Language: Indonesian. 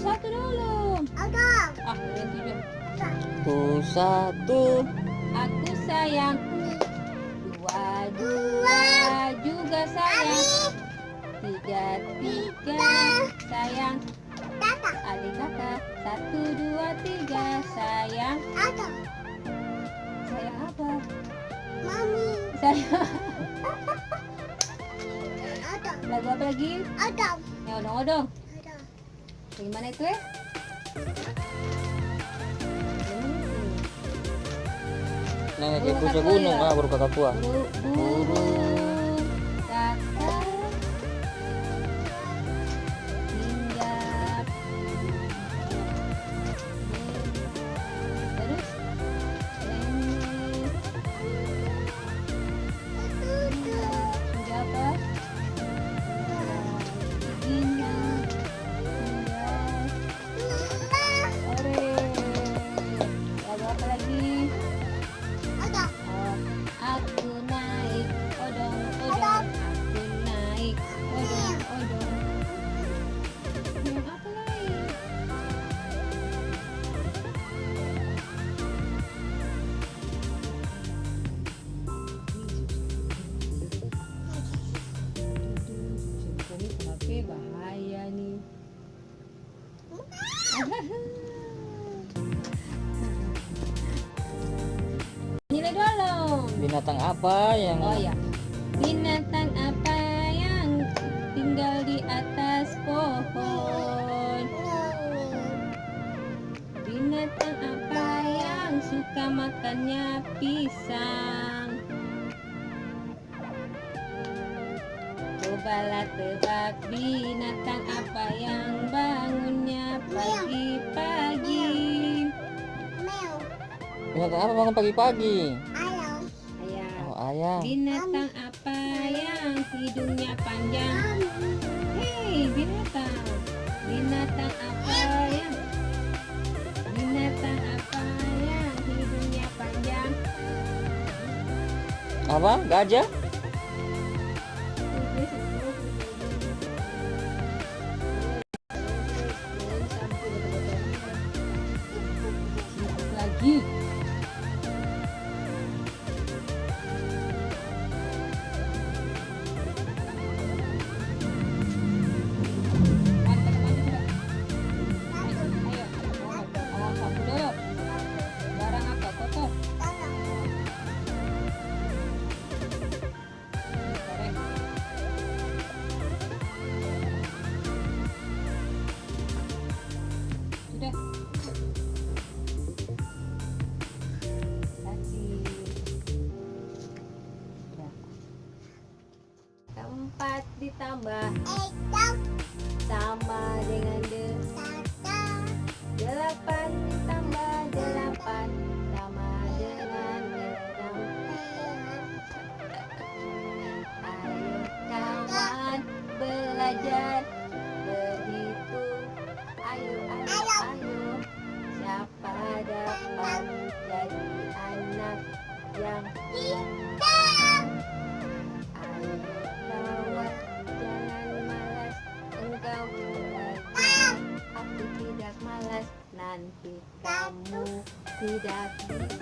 Satu dulu. Ada. Tiga. Satu. Aku sayang. Dua juga sayang. Tiga sayang. Adik kakak. 1, 2, 3 sayang. Ada. Sayang apa? Mami. Sayang. Ada. Lagu apa lagi? Ada. Ya odong-odong. Ada. Gimana itu ya? Nenek kayak pucuk gunung, baru kakak tua. Burung kakak hinggap. Terus nenek hinggap apa? Hinggap. Ore. Lagu apa lagi? Ada. Aku naik odong-odong. Aku naik odong-odong. Yang apa lagi? Ini HP bahaya nih. Nilai dulu. Binatang apa yang Oh ya, binatang apa yang tinggal di atas pohon? Binatang apa yang suka makannya pisang? Cobalah tebak binatang apa yang bangunnya pagi-pagi. Mel. binatang apa bangun pagi-pagi? Ayam. Ayam. Oh, ayam. Binatang apa yang hidungnya panjang? Hei, binatang. Binatang apa yang hidungnya panjang? Apa? Gajah? Lagi. Barang apa kotor? Sudah. Kasih. Sudah. 4 ditambah sama dengan 8 ditambah 8 sama dengan 6. Ayo kawan belajar berhitung. Ayo. Siapa dapat jadi anak yang pintar? Ayo kawan, jangan malas. Engkau belajar. Aku tidak malas. Nanti kamu tidak bisa